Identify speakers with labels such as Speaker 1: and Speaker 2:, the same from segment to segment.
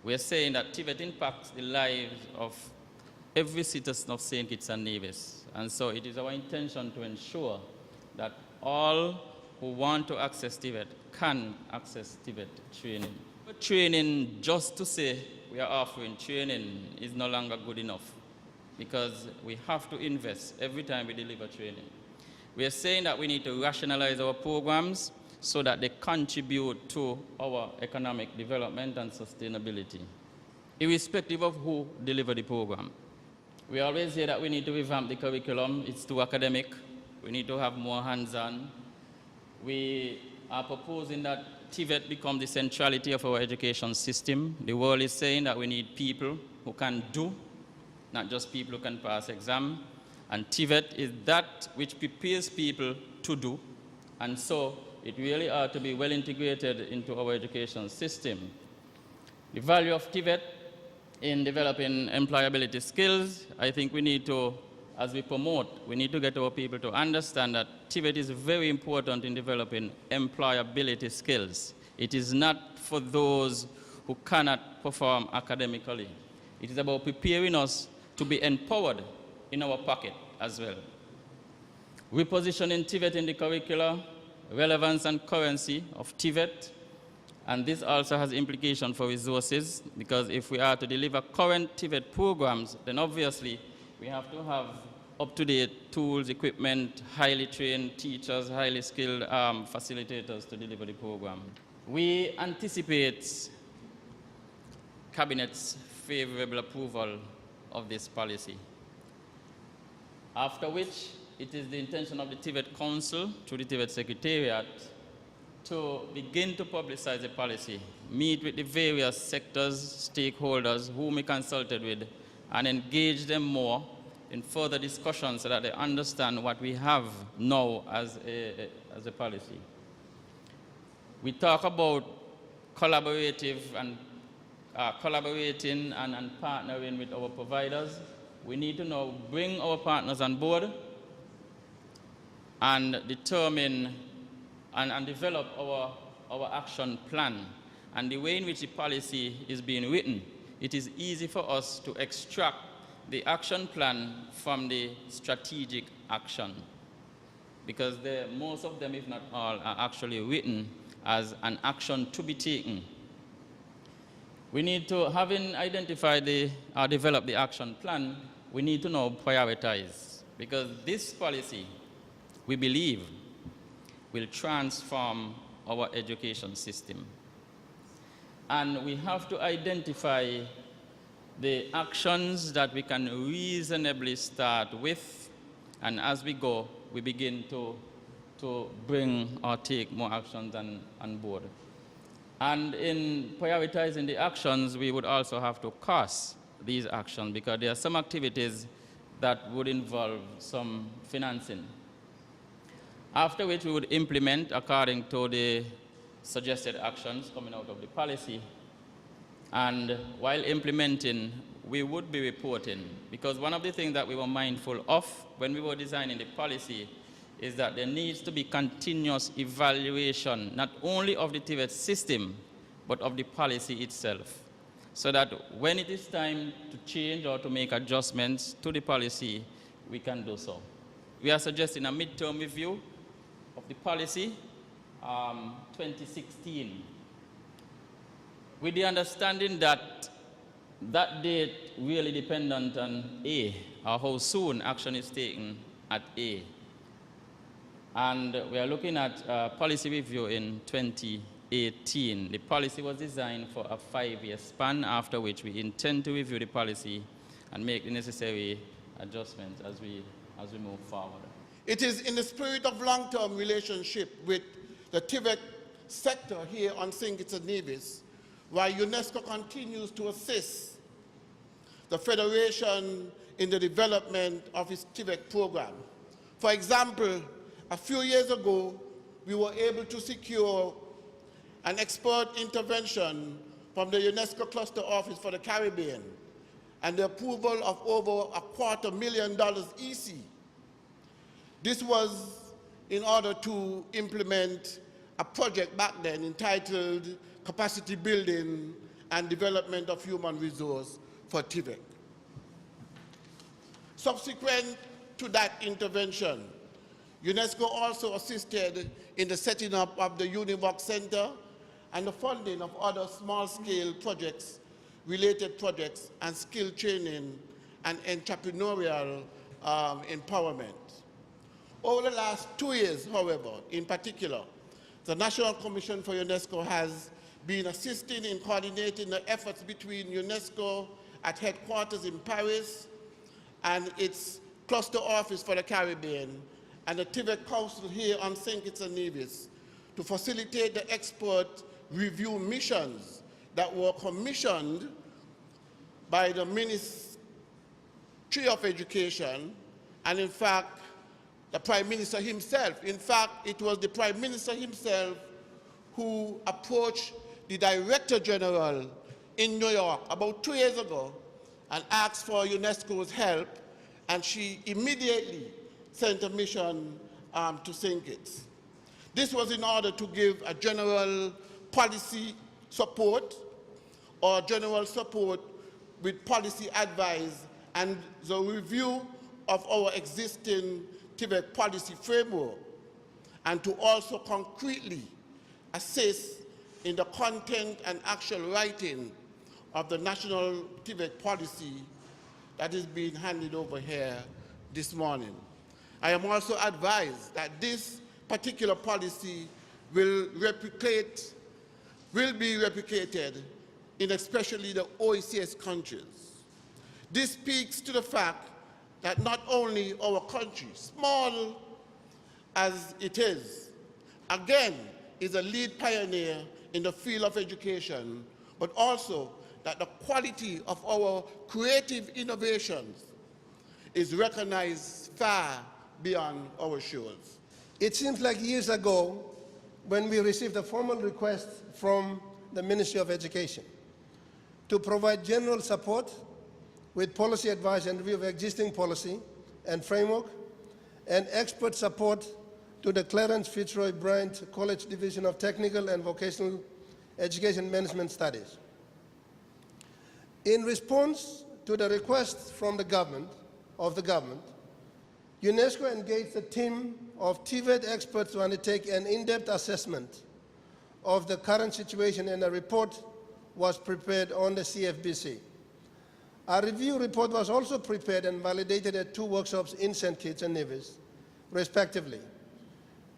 Speaker 1: we're saying that Tvet impacts the lives of every citizen of St. Kitts and Nevis. And so it is our intention to ensure that all who want to access Tvet can access Tvet training. But training, just to say we are offering training, is no longer good enough, because we have to invest every time we deliver training. We are saying that we need to rationalize our programs so that they contribute to our economic development and sustainability, irrespective of who delivers the program. We always say that we need to revamp the curriculum. It's too academic. We need to have more hands-on. We are proposing that Tvet become the centrality of our education system. The world is saying that we need people who can do, not just people who can pass exam. And Tvet is that which prepares people to do. And so it really ought to be well integrated into our education system. The value of Tvet in developing employability skills, I think we need to, as we promote, we need to get our people to understand that Tvet is very important in developing employability skills. It is not for those who cannot perform academically. It is about preparing us to be empowered in our pocket as well. Repositioning Tvet in the curricula, relevance and currency of Tvet, and this also has implications for resources, because if we are to deliver current Tvet programs, then obviously we have to have up-to-date tools, equipment, highly trained teachers, highly skilled facilitators to deliver the program. We anticipate Cabinet's favorable approval of this policy, after which it is the intention of the Tvet Council, through the Tvet Secretariat, to begin to publicize the policy, meet with the various sectors, stakeholders whom we consulted with, and engage them more in further discussions so that they understand what we have now as a policy. We talk about collaborating and partnering with our providers. We need to now bring our partners on board and determine and develop our action plan. And the way in which the policy is being written, it is easy for us to extract the action plan from the strategic action, because most of them, if not all, are actually written as an action to be taken. We need to, having identified or developed the action plan, we need to now prioritize, because this policy, we believe, will transform our education system. And we have to identify the actions that we can reasonably start with, and as we go, we begin to bring or take more actions on board. And in prioritizing the actions, we would also have to cost these actions, because there are some activities that would involve some financing. After which we would implement according to the suggested actions coming out of the policy. And while implementing, we would be reporting, because one of the things that we were mindful of when we were designing the policy is that there needs to be continuous evaluation, not only of the Tvet system, but of the policy itself, so that when it is time to change or to make adjustments to the policy, we can do so. We are suggesting a midterm review of the policy, 2016, with the understanding that that date really dependent on A, or how soon action is taken at A. And we are looking at policy review in 2018. The policy was designed for a 5-year span, after which we intend to review the policy and make the necessary adjustments as we move forward.
Speaker 2: It is in the spirit of long-term relationship with the Tvet sector here on St. Kitts and Nevis, why UNESCO continues to assist the Federation in the development of its Tvet program. For example, a few years ago, we were able to secure an expert intervention from the UNESCO Cluster Office for the Caribbean and the approval of over $250,000 EC. This was in order to implement a project back then entitled Capacity Building and development of human resource for Tvet. Subsequent to that intervention, UNESCO also assisted in the setting up of the Univox Center and the funding of other small-scale projects, related projects, and skill training and entrepreneurial empowerment. Over the last 2 years, however, in particular, the National Commission for UNESCO has been assisting in coordinating the efforts between UNESCO at headquarters in Paris and its cluster office for the Caribbean and the Tvet Council here on St. Kitts and Nevis to facilitate the expert review missions that were commissioned by the Ministry of Education and, in fact, the Prime Minister himself. In fact, it was the Prime Minister himself who approached the Director General in New York about 2 years ago and asked for UNESCO's help, and she immediately sent a mission to St. Kitts. This was in order to give a general policy support or general support with policy advice and the review of our existing Tibet policy framework, and to also concretely assist in the content and actual writing of the national Tibet policy that is being handed over here this morning. I am also advised that this particular policy will be replicated in especially the OECS countries. This speaks to the fact that not only our country, small as it is, again, is a lead pioneer in the field of education, but also that the quality of our creative innovations is recognized far beyond our shores.
Speaker 3: It seems like years ago when we received a formal request from the Ministry of Education to provide general support with policy advice and review of existing policy and framework, and expert support to the Clarence Fitzroy Bryant College Division of Technical and Vocational Education Management Studies. In response to the request from the government, UNESCO engaged a team of Tvet experts to undertake an in-depth assessment of the current situation, and a report was prepared on the CFBC. A review report was also prepared and validated at 2 workshops in St. Kitts and Nevis, respectively.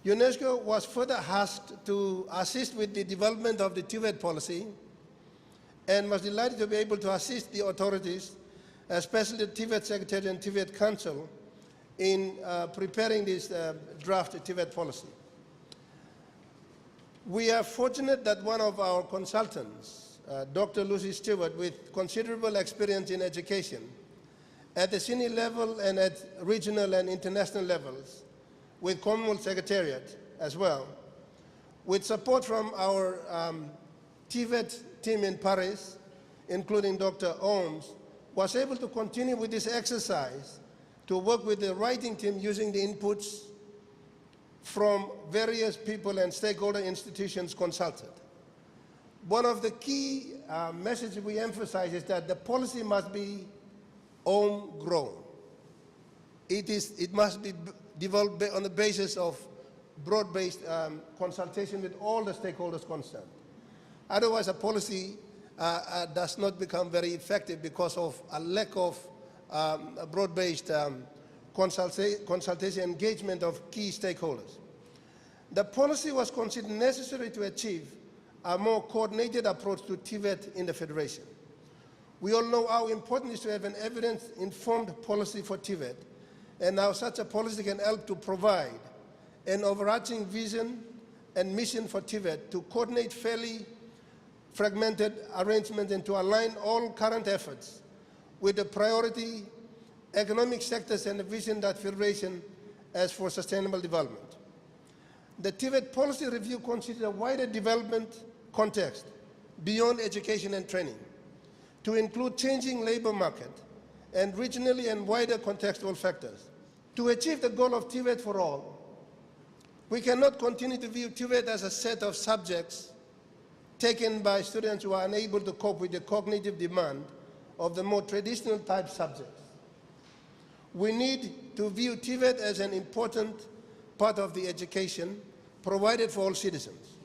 Speaker 3: UNESCO was further asked to assist with the development of the Tvet policy and was delighted to be able to assist the authorities, especially the Tvet Secretary and Tvet Council, in preparing this draft Tvet policy. We are fortunate that one of our consultants, Dr. Lucy Stewart, with considerable experience in education at the senior level and at regional and international levels, with Commonwealth Secretariat as well, with support from our Tvet team in Paris, including Dr. Ohms, was able to continue with this exercise to work with the writing team using the inputs from various people and stakeholder institutions consulted. One of the key messages we emphasize is that the policy must be homegrown. It must be developed on the basis of broad-based consultation with all the stakeholders concerned. Otherwise, a policy does not become very effective because of a lack of broad-based consultation engagement of key stakeholders. The policy was considered necessary to achieve a more coordinated approach to Tibet in the Federation. We all know how important it is to have an evidence-informed policy for Tibet, and how such a policy can help to provide an overarching vision and mission for Tibet to coordinate fairly fragmented arrangements and to align all current efforts with the priority economic sectors and the vision that Federation has for sustainable development. The Tibet policy review considers a wider development context beyond education and training to include changing labor market and regionally and wider contextual factors. To achieve the goal of Tibet for all, we cannot continue to view Tibet as a set of subjects taken by students who are unable to cope with the cognitive demand of the more traditional type subjects. We need to view Tvet as an important part of the education provided for all citizens.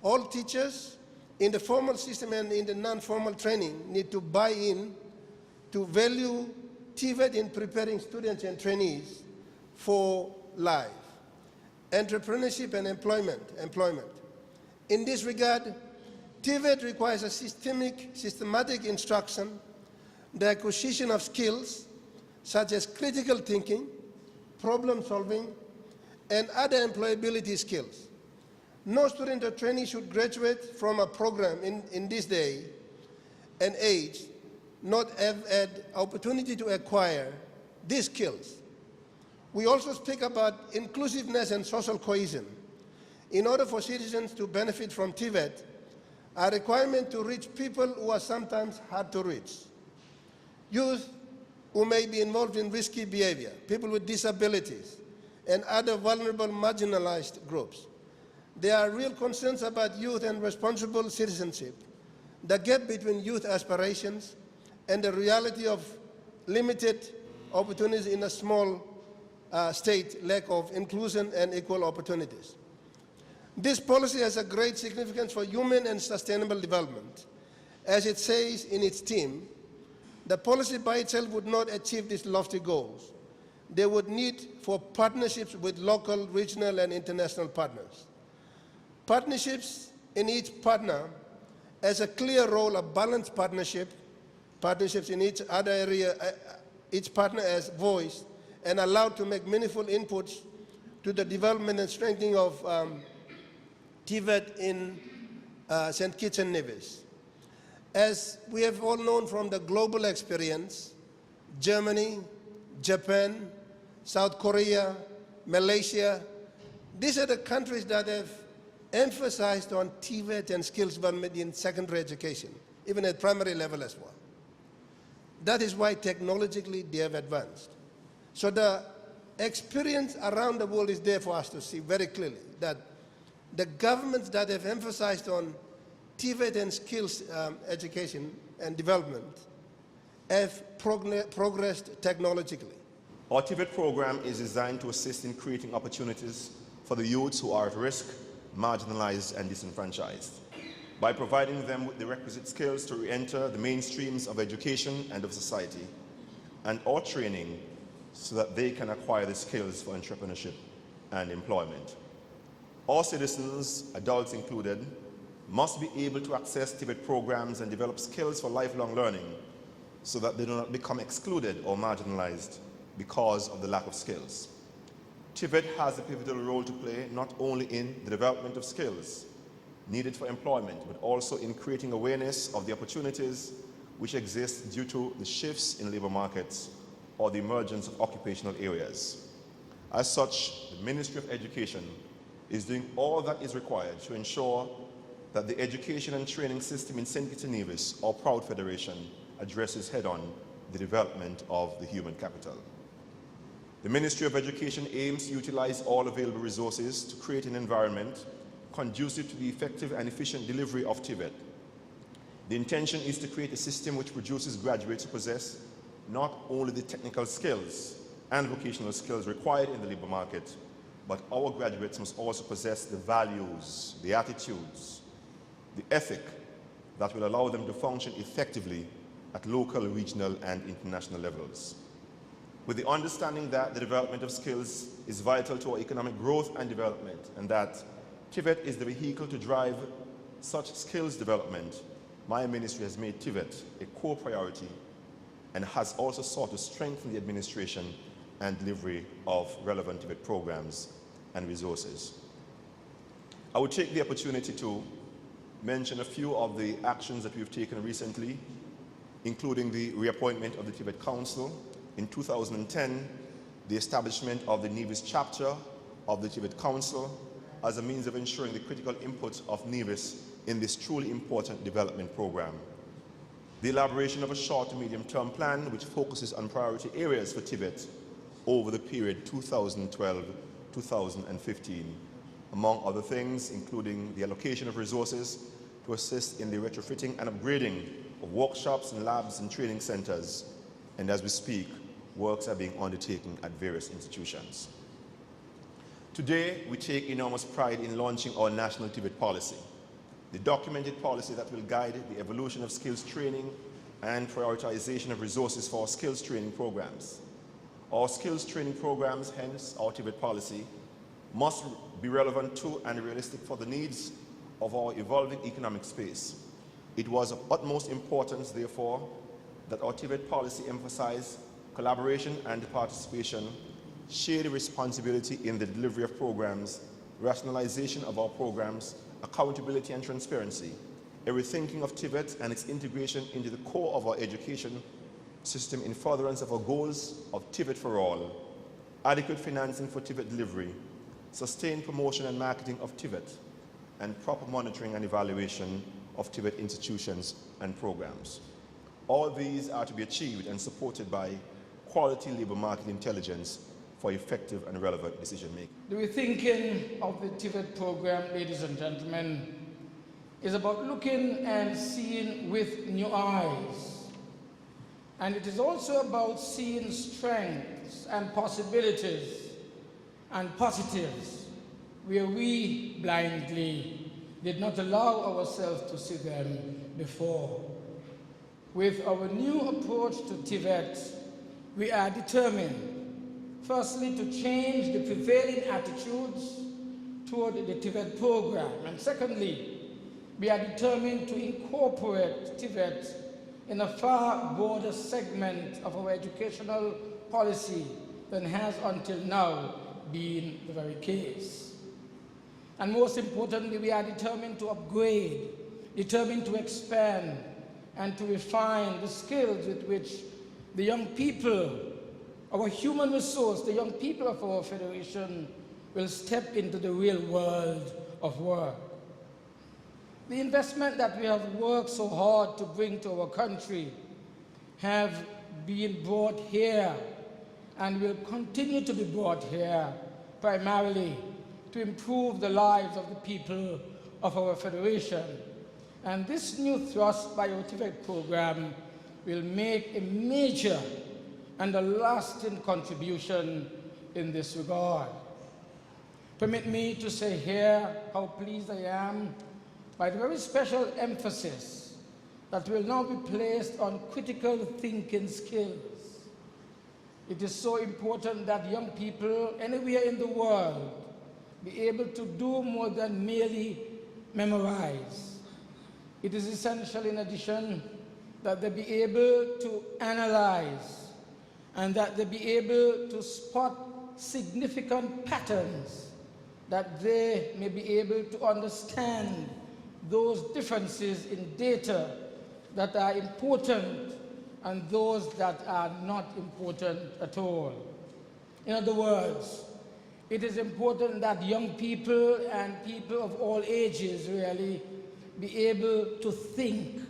Speaker 3: All teachers in the formal system and in the non-formal training need to buy in to value Tvet in preparing students and trainees for life, entrepreneurship and employment. In this regard, Tvet requires a systematic instruction, the acquisition of skills such as critical thinking, problem solving, and other employability skills. No student or trainee should graduate from a program in this day and age not have had opportunity to acquire these skills. We also speak about inclusiveness and social cohesion. In order for citizens to benefit from Tvet, a requirement to reach people who are sometimes hard to reach. Youth who may be involved in risky behavior, people with disabilities, and other vulnerable marginalized groups. There are real concerns about youth and responsible citizenship, the gap between youth aspirations and the reality of limited opportunities in a small state, lack of inclusion and equal opportunities. This policy has a great significance for human and sustainable development. As it says in its theme, the policy by itself would not achieve these lofty goals. They would need for partnerships with local, regional, and international partners. Partnerships in each partner has a clear role, a balanced partnerships in each other area, each partner has voice and allowed to make meaningful inputs to the development and strengthening of Tvet in St. Kitts and Nevis. As we have all known from the global experience, Germany, Japan, South Korea, Malaysia, these are the countries that have emphasized on Tvet and skills development in secondary education, even at primary level as well. That is why technologically they have advanced. So the experience around the world is there for us to see very clearly that the governments that have emphasized on Tvet and skills education and development have progressed technologically.
Speaker 4: Our Tvet program is designed to assist in creating opportunities for the youths who are at risk, marginalized, and disenfranchised, by providing them with the requisite skills to re-enter the mainstreams of education and of society, and or training so that they can acquire the skills for entrepreneurship and employment. All citizens, adults included, must be able to access Tvet programs and develop skills for lifelong learning so that they do not become excluded or marginalized because of the lack of skills. Tvet has a pivotal role to play not only in the development of skills needed for employment, but also in creating awareness of the opportunities which exist due to the shifts in labor markets or the emergence of occupational areas. As such, the Ministry of Education is doing all that is required to ensure that the education and training system in St. Kitts and Nevis, our proud federation, addresses head-on the development of the human capital. The Ministry of Education aims to utilize all available resources to create an environment conducive to the effective and efficient delivery of Tvet. The intention is to create a system which produces graduates who possess not only the technical skills and vocational skills required in the labor market, but our graduates must also possess the values, the attitudes, the ethic that will allow them to function effectively at local, regional, and international levels. With the understanding that the development of skills is vital to our economic growth and development, and that Tvet is the vehicle to drive such skills development, my ministry has made Tvet a core priority and has also sought to strengthen the administration and delivery of relevant Tvet programs and resources. I would take the opportunity to mention a few of the actions that we've taken recently, including the reappointment of the Tvet Council. In 2010, the establishment of the Nevis chapter of the Tvet Council as a means of ensuring the critical input of Nevis in this truly important development program. The elaboration of a short to medium term plan which focuses on priority areas for Tvet over the period 2012-2015, among other things, including the allocation of resources to assist in the retrofitting and upgrading of workshops and labs and training centers. And as we speak, works are being undertaken at various institutions. Today, we take enormous pride in launching our national Tvet policy, the documented policy that will guide the evolution of skills training and prioritization of resources for our skills training programs. Our skills training programs, hence our Tvet policy, must be relevant to and realistic for the needs of our evolving economic space. It was of utmost importance, therefore, that our Tvet policy emphasize collaboration and participation, shared responsibility in the delivery of programs, rationalization of our programs, accountability and transparency, a rethinking of Tvet and its integration into the core of our education system in furtherance of our goals of Tvet for all, adequate financing for Tvet delivery, sustained promotion and marketing of Tvet, and proper monitoring and evaluation of Tvet institutions and programs. All these are to be achieved and supported by quality labor market intelligence for effective and relevant decision making.
Speaker 5: The rethinking of the Tvet program, ladies and gentlemen, is about looking and seeing with new eyes. And it is also about seeing strengths and possibilities and positives where we blindly did not allow ourselves to see them before. With our new approach to Tvet, we are determined, firstly, to change the prevailing attitudes toward the Tvet program, and secondly, we are determined to incorporate Tvet in a far broader segment of our educational policy than has until now been the very case. And most importantly, we are determined to upgrade, determined to expand, and to refine the skills with which the young people, our human resource, the young people of our federation will step into the real world of work. The investment that we have worked so hard to bring to our country have been brought here and will continue to be brought here primarily to improve the lives of the people of our federation. And this new thrust by our Tvet program will make a major and a lasting contribution in this regard. Permit me to say here how pleased I am by the very special emphasis that will now be placed on critical thinking skills. It is so important that young people anywhere in the world be able to do more than merely memorize. It is essential, in addition, that they be able to analyze and that they be able to spot significant patterns, that they may be able to understand those differences in data that are important and those that are not important at all. In other words, it is important that young people and people of all ages really be able to think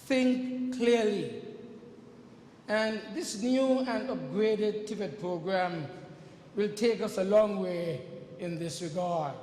Speaker 5: clearly. And this new and upgraded Tvet program will take us a long way in this regard.